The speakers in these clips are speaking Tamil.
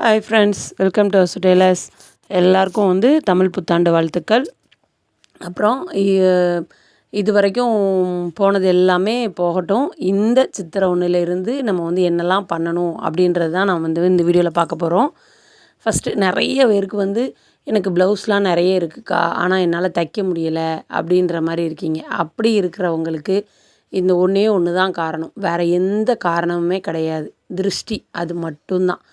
Hi friends, welcome to Asu tailors. எல்லாருக்கும் தமிழ் புத்தாண்டு வாழ்த்துக்கள். அப்புறம் இது வரைக்கும் போனது எல்லாமே போகட்டும். இந்த சித்திரை 1லேருந்து நம்ம என்னெல்லாம் பண்ணணும் அப்படின்றது தான் நான் இந்த வீடியோவில் பார்க்க போகிறோம். ஃபஸ்ட்டு நிறைய பேருக்கு எனக்கு ப்ளவுஸ்லாம் நிறைய இருக்குக்கா, ஆனால் என்னால் தைக்க முடியலை அப்படின்ற மாதிரி இருக்கீங்க. அப்படி இருக்கிறவங்களுக்கு இந்த ஒன்றே ஒன்று தான் காரணம், வேறு எந்த காரணமுமே கிடையாது. திருஷ்டி, அது மட்டும்தான்.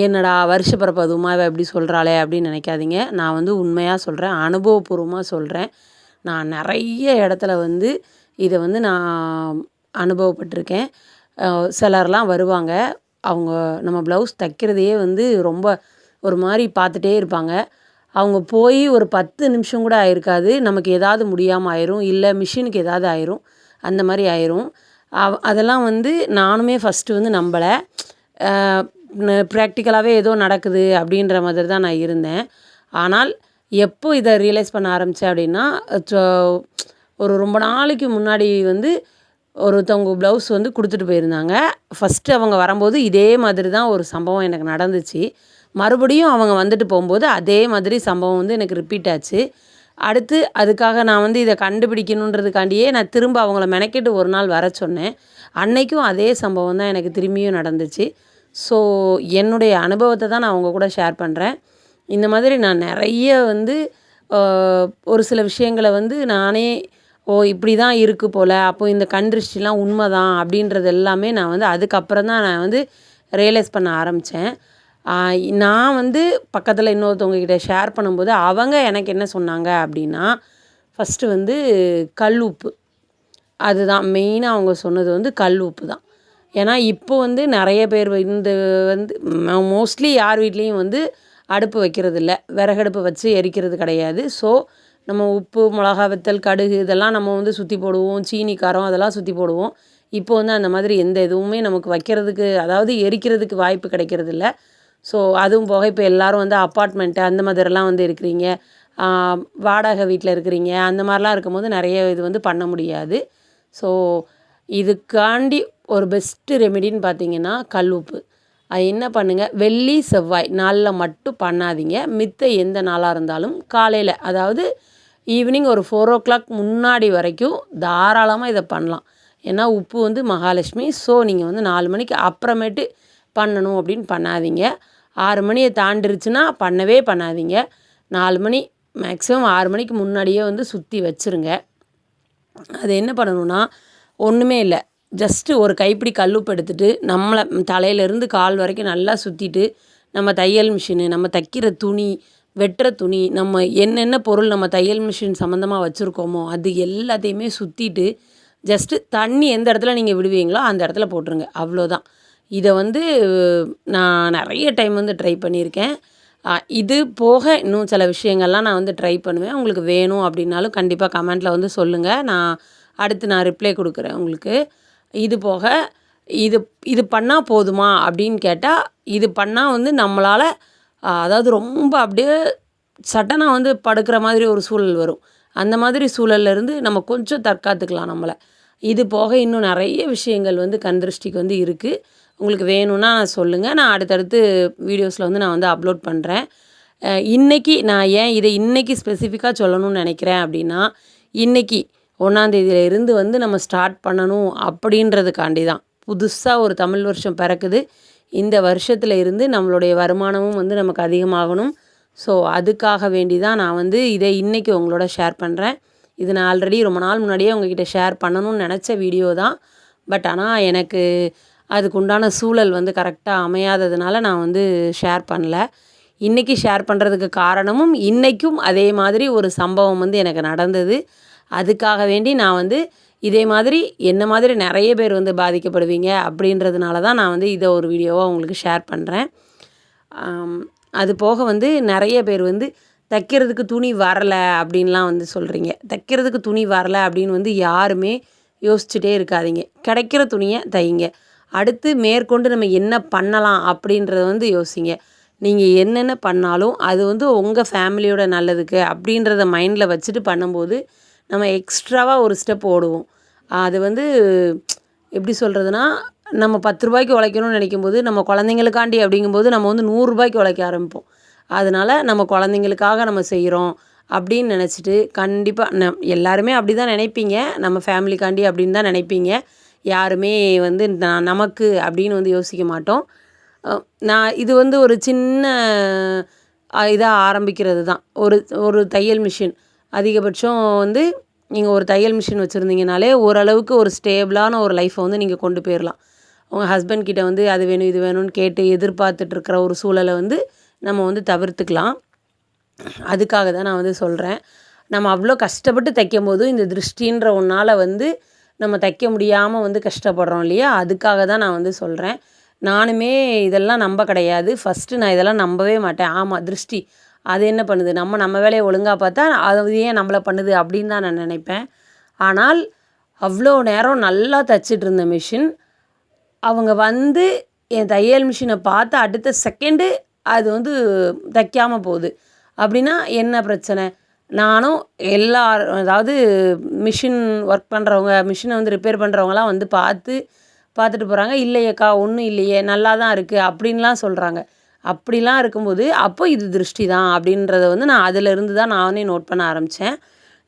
என்னடா வருஷப்பிறப்பு அதுவுமா எப்படி சொல்கிறாளே அப்படின்னு நினைக்காதீங்க. நான் உண்மையாக சொல்கிறேன், அனுபவபூர்வமாக சொல்கிறேன். நான் நிறைய இடத்துல இதை நான் அனுபவப்பட்டிருக்கேன். சிலர்லாம் வருவாங்க, அவங்க நம்ம ப்ளவுஸ் தைக்கிறதையே ரொம்ப ஒரு மாதிரி பார்த்துட்டே இருப்பாங்க. அவங்க போய் ஒரு 10 நிமிஷம் கூட ஆயிருக்காது, நமக்கு ஏதாவது முடியாமல் ஆயிரும், இல்லை மிஷினுக்கு ஏதாவது ஆயிரும், அந்த மாதிரி ஆயிரும். அதெல்லாம் நானுமே ஃபஸ்ட்டு நம்பலை. ப்ராக்டிக்கலாகவே ஏதோ நடக்குது அப்படின்ற மாதிரி தான் நான் இருந்தேன். ஆனால் எப்போ இதை ரியலைஸ் பண்ண ஆரம்பித்தேன் அப்படின்னா, ஒரு ரொம்ப நாளைக்கு முன்னாடி ஒருத்தவங்க ப்ளவுஸ் கொடுத்துட்டு போயிருந்தாங்க. ஃபஸ்ட்டு அவங்க வரும்போது இதே மாதிரி தான் ஒரு சம்பவம் எனக்கு நடந்துச்சு. மறுபடியும் அவங்க வந்துட்டு போகும்போது அதே மாதிரி சம்பவம் எனக்கு ரிப்பீட் ஆச்சு. அடுத்து அதுக்காக நான் இதை கண்டுபிடிக்கணுன்றதுக்காண்டியே நான் திரும்ப அவங்கள மெனக்கெட்டு ஒரு நாள் வர சொன்னேன். அன்னைக்கும் அதே சம்பவம் தான் எனக்கு திரும்பியும் நடந்துச்சு. ஸோ என்னுடைய அனுபவத்தை தான் நான் அவங்க கூட ஷேர் பண்ணுறேன். இந்த மாதிரி நான் நிறைய ஒரு சில விஷயங்களை நானே இப்படி தான் இருக்குது போல், அப்போது இந்த கண் திருஷ்டிலாம் உண்மை தான் அப்படின்றது எல்லாமே நான் அதுக்கப்புறம் தான் நான் ரியலைஸ் பண்ண ஆரம்பித்தேன். நான் பக்கத்தில் இன்னொருத்தவங்கக்கிட்ட ஷேர் பண்ணும்போது அவங்க எனக்கு என்ன சொன்னாங்க அப்படின்னா, ஃபஸ்ட்டு கல் உப்பு, அதுதான் மெயினாக அவங்க சொன்னது கல் உப்பு தான். ஏன்னா இப்போ நிறைய பேர் மோஸ்ட்லி யார் வீட்லேயும் அடுப்பு வைக்கிறதில்ல, விறகடுப்பு வச்சு எரிக்கிறது கிடையாது. ஸோ நம்ம உப்பு, மிளகா, வத்தல், கடுகு இதெல்லாம் நம்ம சுற்றி போடுவோம், சீனி, காரம் அதெல்லாம் சுற்றி போடுவோம். இப்போ அந்த மாதிரி எந்த இதுவுமே நமக்கு வைக்கிறதுக்கு, அதாவது எரிக்கிறதுக்கு வாய்ப்பு கிடைக்கிறதில்ல. ஸோ அதுவும் போக இப்போ எல்லோரும் அப்பார்ட்மெண்ட்டு அந்த மாதிரிலாம் இருக்கிறீங்க, வாடகை வீட்டில் இருக்கிறீங்க, அந்த மாதிரிலாம் இருக்கும்போது நிறைய இது பண்ண முடியாது. ஸோ இதுக்காண்டி ஒரு பெஸ்ட்டு ரெமெடின்னு பார்த்தீங்கன்னா கல் உப்பு. அது என்ன பண்ணுங்கள், வெள்ளி செவ்வாய் நாளில் மட்டும் பண்ணாதீங்க. மித்த எந்த நாளாக இருந்தாலும் காலையில், அதாவது ஈவினிங் ஒரு 4 o'clock முன்னாடி வரைக்கும் தாராளமாக இதை பண்ணலாம். ஏன்னா உப்பு மகாலட்சுமி. ஸோ நீங்கள் 4 மணிக்கு அப்புறமேட்டு பண்ணணும் அப்படின்னு பண்ணாதீங்க. 6 மணியை தாண்டிருச்சுன்னா பண்ணவே பண்ணாதீங்க. 4 மணி மேக்ஸிமம் 6 மணிக்கு முன்னாடியே சுற்றி வச்சுருங்க. அது என்ன பண்ணணுன்னா, ஒன்றுமே இல்லை, ஜஸ்ட்டு ஒரு கைப்பிடி கல்லுப்பு எடுத்துகிட்டு நம்மளை தலையிலேருந்து கால் வரைக்கும் நல்லா சுற்றிட்டு, நம்ம தையல் மிஷினு, நம்ம தைக்கிற துணி, வெட்டுற துணி, நம்ம என்னென்ன பொருள் நம்ம தையல் மிஷின் சம்மந்தமாக வச்சுருக்கோமோ அது எல்லாத்தையுமே சுற்றிட்டு, ஜஸ்ட்டு தண்ணி எந்த இடத்துல நீங்கள் விடுவீங்களோ அந்த இடத்துல போட்டுருங்க, அவ்வளோதான். இதை நான் நிறைய டைம் ட்ரை பண்ணியிருக்கேன். இது போக இன்னும் சில விஷயங்கள்லாம் நான் ட்ரை பண்ணுவேன். உங்களுக்கு வேணும் அப்படின்னாலும் கண்டிப்பாக கமெண்ட்டில் சொல்லுங்கள். நான் ரிப்ளை கொடுக்குறேன் உங்களுக்கு. இது போக இது பண்ணால் போதுமா அப்படின்னு கேட்டால், இது பண்ணால் நம்மளால், அதாவது ரொம்ப அப்படியே சடனாக படுக்கிற மாதிரி ஒரு சூழல் வரும். அந்த மாதிரி சூழல்லேருந்து நம்ம கொஞ்சம் தற்காத்துக்கலாம் நம்மளை. இது போக இன்னும் நிறைய விஷயங்கள் கண் திருஷ்டிக்கு இருக்குது. உங்களுக்கு வேணும்னா சொல்லுங்கள், நான் அடுத்தடுத்து வீடியோஸில் நான் அப்லோட் பண்ணுறேன். இன்றைக்கி நான் ஏன் இதை இன்றைக்கி ஸ்பெசிஃபிக்காக சொல்லணும்னு நினைக்கிறேன் அப்படின்னா, இன்றைக்கி 1ஆம் தேதியிலிருந்து நம்ம ஸ்டார்ட் பண்ணணும் அப்படின்றதுக்காண்டி தான். புதுசாக ஒரு தமிழ் வருஷம் பிறக்குது. இந்த வருஷத்தில் இருந்து நம்மளுடைய வருமானமும் நமக்கு அதிகமாகணும். ஸோ அதுக்காக வேண்டி தான் நான் இதை இன்றைக்கி உங்களோட ஷேர் பண்ணுறேன். இது நான் ஆல்ரெடி ரொம்ப நாள் முன்னாடியே உங்ககிட்ட ஷேர் பண்ணணும்னு நினச்ச வீடியோ தான். பட் ஆனால் எனக்கு அதுக்கு உண்டான சூழல் கரெக்டாக அமையாததுனால நான் ஷேர் பண்ணல. இன்றைக்கி ஷேர் பண்ணுறதுக்கு காரணமும் இன்றைக்கும் அதே மாதிரி ஒரு சம்பவம் எனக்கு நடந்தது. அதுக்காக வேண்டி நான் இதே மாதிரி என்ன மாதிரி நிறைய பேர் பாதிக்கப்படுவீங்க அப்படின்றதுனால தான் நான் இதை ஒரு வீடியோவாக உங்களுக்கு ஷேர் பண்ணுறேன். அது போக நிறைய பேர் தைக்கிறதுக்கு துணி வரலை அப்படின்லாம் சொல்கிறீங்க. தைக்கிறதுக்கு துணி வரலை அப்படின்னு யாருமே யோசிச்சுட்டே இருக்காதீங்க. கிடைக்கிற துணியை தைங்க. அடுத்து மேற்கொண்டு நம்ம என்ன பண்ணலாம் அப்படின்றத யோசிங்க. நீங்கள் என்னென்ன பண்ணாலும் அது உங்கள் ஃபேமிலியோட நல்லதுக்கு அப்படின்றத மைண்டில் வச்சுட்டு பண்ணும்போது நம்ம எக்ஸ்ட்ராவாக ஒரு ஸ்டெப் ஓடுவோம். அது எப்படி சொல்கிறதுனா, நம்ம 10 ரூபாய்க்கு உழைக்கணும்னு நினைக்கும்போது, நம்ம குழந்தைங்களுக்காண்டி அப்படிங்கும்போது நம்ம வந்து 100 ரூபாய்க்கு உழைக்க ஆரம்பிப்போம். அதனால் நம்ம குழந்தைங்களுக்காக நம்ம செய்கிறோம் அப்படின்னு நினச்சிட்டு கண்டிப்பாக எல்லாருமே அப்படி தான் நினைப்பீங்க. நம்ம ஃபேமிலிக்காண்டி அப்படின்னு தான் நினைப்பீங்க. யாருமே வந்து நமக்கு அப்படின்னு வந்து யோசிக்க மாட்டோம். நான் இது வந்து ஒரு சின்ன இதா ஆரம்பிக்கிறது தான். ஒரு தையல் மிஷின். அதிகபட்சம் வந்து நீங்கள் ஒரு தையல் மிஷின் வச்சுருந்தீங்கனாலே ஓரளவுக்கு ஒரு ஸ்டேபிளான ஒரு லைஃப்பை வந்து நீங்கள் கொண்டு போயிடலாம். உங்கள் ஹஸ்பண்ட் கிட்ட வந்து அது வேணும், இது வேணும்னு கேட்டு எதிர்பார்த்துட்டு இருக்கிற ஒரு சூழலை வந்து நம்ம வந்து தவிர்த்துக்கலாம். அதுக்காக தான் நான் வந்து சொல்கிறேன். நம்ம அவ்வளோ கஷ்டப்பட்டு தைக்கும்போது இந்த திருஷ்டின்ற ஒன்றால் வந்து நம்ம தைக்க முடியாமல் வந்து கஷ்டப்படுறோம் இல்லையா? அதுக்காக தான் நான் வந்து சொல்கிறேன். நானுமே இதெல்லாம் நம்ப கிடையாது. ஃபஸ்ட்டு நான் இதெல்லாம் நம்பவே மாட்டேன். ஆமாம், திருஷ்டி அது என்ன பண்ணுது? நம்ம வேலையை ஒழுங்கா பார்த்தா அது ஏன் நம்மள பண்ணுது அப்படின்னு தான் நான் நினைப்பேன். ஆனால் அவ்வளோ நேரம் நல்லா தச்சுட்டு இருந்த மிஷின், அவங்க வந்து என் தையல் மிஷினை பார்த்து அடுத்த செகண்டு அது வந்து தைக்காம போகுது. அப்படின்னா என்ன பிரச்சனை? நானும் அதாவது மிஷின் ஒர்க் பண்ணுறவங்க, மிஷினை வந்து ரிப்பேர் பண்ணுறவங்கலாம் வந்து பார்த்துட்டு போகிறாங்க. இல்லையேக்கா ஒன்றும் இல்லையே, நல்லா தான் இருக்குது அப்படின்லாம் சொல்கிறாங்க. அப்படிலாம் இருக்கும்போது அப்போ இது திருஷ்டி தான் அப்படின்றத வந்து நான் அதிலிருந்து தான் நானே நோட் பண்ண ஆரம்பித்தேன்.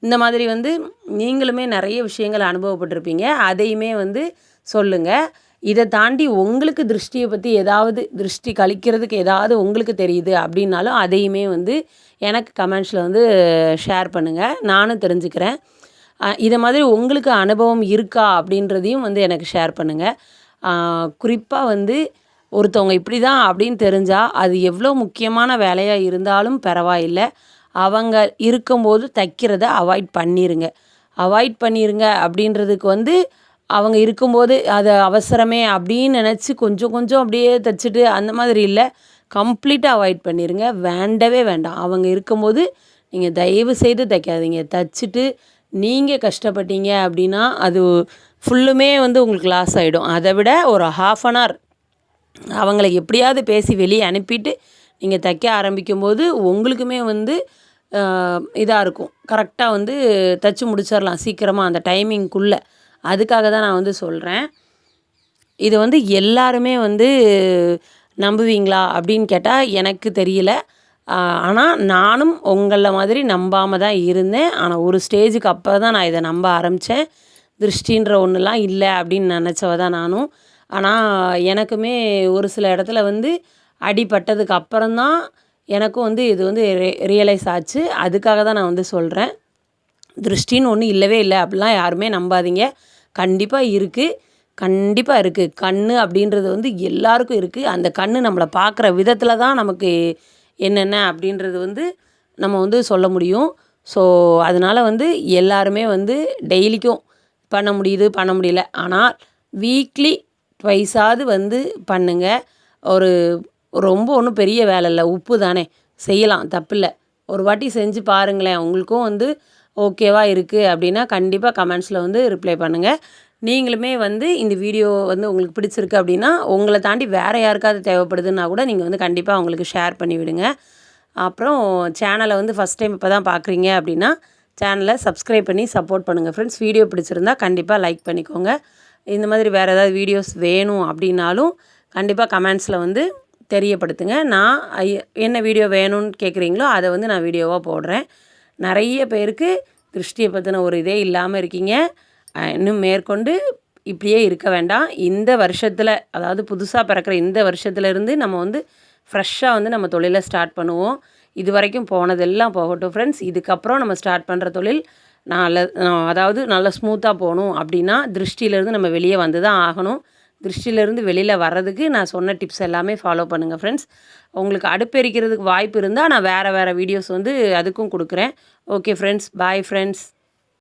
இந்த மாதிரி வந்து நீங்களுமே நிறைய விஷயங்கள் அனுபவப்பட்டிருப்பீங்க. அதையுமே வந்து சொல்லுங்கள். இதை தாண்டி உங்களுக்கு திருஷ்டியை பற்றி ஏதாவது திருஷ்டி கழிக்கிறதுக்கு ஏதாவது உங்களுக்கு தெரியுது அப்படின்னாலும் அதையுமே வந்து எனக்கு கமெண்ட்ஸில் வந்து ஷேர் பண்ணுங்கள். நானும் தெரிஞ்சுக்கிறேன். இதை மாதிரி உங்களுக்கு அனுபவம் இருக்கா அப்படின்றதையும் வந்து எனக்கு ஷேர் பண்ணுங்கள். குறிப்பாக வந்து ஒருத்தவங்க இப்படி தான் அப்படின்னு தெரிஞ்சால் அது எவ்வளோ முக்கியமான வேலையாக இருந்தாலும் பரவாயில்லை, அவங்க இருக்கும்போது தைக்கிறத அவாய்ட் பண்ணிடுங்க அப்படின்றதுக்கு வந்து அவங்க இருக்கும்போது அது அவசரமே அப்படின்னு நினச்சி கொஞ்சம் கொஞ்சம் அப்படியே தைச்சிட்டு அந்த மாதிரி இல்லை, கம்ப்ளீட்டாக அவாய்ட் பண்ணிடுங்க. வேண்டவே வேண்டாம். அவங்க இருக்கும்போது நீங்கள் தயவு செய்து தைக்காதீங்க. தைச்சிட்டு நீங்கள் கஷ்டப்பட்டீங்க அப்படின்னா அது ஃபுல்லுமே வந்து உங்களுக்கு லாஸ் ஆகிடும். அதை விட ஒரு 1/2 அன் ஹவர் அவங்கள எப்படியாவது பேசி வெளியே அனுப்பிட்டு நீங்கள் தைக்க ஆரம்பிக்கும்போது உங்களுக்குமே வந்து இதாக இருக்கும். கரெக்டாக வந்து தைச்சி முடிச்சிடலாம் சீக்கிரமாக அந்த டைமிங்குள்ளே. அதுக்காக தான் நான் வந்து சொல்கிறேன். இது வந்து எல்லாருமே வந்து நம்புவீங்களா அப்படின்னு கேட்டால் எனக்கு தெரியல. ஆனால் நானும் உங்கள மாதிரி நம்பாமல் தான் இருந்தேன். ஆனால் ஒரு ஸ்டேஜுக்கு அப்புறம் தான் நான் இதை நம்ப ஆரம்பித்தேன். திருஷ்டின்ற ஒன்றுலாம் இல்லை அப்படின்னு நினச்சவ தான் நானும். ஆனால் எனக்குமே ஒரு சில இடத்துல வந்து அடிபட்டதுக்கு அப்புறம்தான் எனக்கும் வந்து இது வந்து ரியலைஸ் ஆச்சு. அதுக்காக தான் நான் வந்து சொல்கிறேன். திருஷ்டின்னு ஒன்று இல்லவே இல்லை அப்படிலாம் யாருமே நம்பாதீங்க. கண்டிப்பாக இருக்குது. கண் அப்படின்றது வந்து எல்லாருக்கும் இருக்குது. அந்த கண் நம்மளை பார்க்குற விதத்தில் தான் நமக்கு என்னென்ன அப்படின்றது வந்து நம்ம வந்து சொல்ல முடியும். ஸோ அதனால் வந்து எல்லாருமே வந்து டெய்லிக்கும் பண்ண முடியல. ஆனால் வீக்லி ட்வைஸாவது வந்து பண்ணுங்கள். ரொம்ப ஒன்றும் பெரிய வேலை இல்லை, உப்பு தானே, செய்யலாம், தப்பில்லை. ஒரு வாட்டி செஞ்சு பாருங்களேன். உங்களுக்கும் வந்து ஓகேவா இருக்குது அப்படின்னா கண்டிப்பாக கமெண்ட்ஸில் வந்து ரிப்ளை பண்ணுங்கள். நீங்களுமே வந்து இந்த வீடியோ வந்து உங்களுக்கு பிடிச்சிருக்கு அப்படின்னா உங்களை தாண்டி வேறு யாருக்காவது தேவைப்படுதுன்னா கூட நீங்கள் வந்து கண்டிப்பாக அவங்களுக்கு ஷேர் பண்ணி விடுங்க. அப்புறம் சேனலை வந்து ஃபஸ்ட் டைம் இப்போ தான் பார்க்குறீங்க அப்படின்னா சேனலை சப்ஸ்கிரைப் பண்ணி சப்போர்ட் பண்ணுங்கள் ஃப்ரெண்ட்ஸ். வீடியோ பிடிச்சிருந்தா கண்டிப்பாக லைக் பண்ணிக்கோங்க. இந்த மாதிரி வேறு ஏதாவது வீடியோஸ் வேணும் அப்படின்னாலும் கண்டிப்பாக கமெண்ட்ஸில் வந்து தெரியப்படுத்துங்க. நான் என்ன வீடியோ வேணும்னு கேட்குறீங்களோ அதை வந்து நான் வீடியோவாக போடுறேன். நிறைய பேருக்கு திருஷ்டியை பற்றின ஒரு இதே இல்லாமல் இருக்கீங்க. இன்னும் மேற்கொண்டு இப்படியே இருக்க வேண்டாம். இந்த வருஷத்தில், அதாவது புதுசாக பிறக்கிற இந்த வருஷத்துலேருந்து நம்ம வந்து ஃப்ரெஷ்ஷாக வந்து நம்ம தொழிலை ஸ்டார்ட் பண்ணுவோம். இது வரைக்கும் போனதெல்லாம் போகட்டும் ஃப்ரெண்ட்ஸ். இதுக்கப்புறம் நம்ம ஸ்டார்ட் பண்ணுற தொழில் அதாவது நல்லா ஸ்மூத்தாக போகணும் அப்படின்னா திருஷ்டியிலேருந்து நம்ம வெளியே வந்து தான் ஆகணும். திருஷ்டியிலேருந்து வெளியில் வர்றதுக்கு நான் சொன்ன டிப்ஸ் எல்லாமே ஃபாலோ பண்ணுங்கள் ஃப்ரெண்ட்ஸ். உங்களுக்கு அடுப்பெரிக்கிறதுக்கு வாய்ப்பு இருந்தால் நான் வேறு வீடியோஸ் வந்து அதுக்கும் கொடுக்குறேன். Okay friends, bye friends.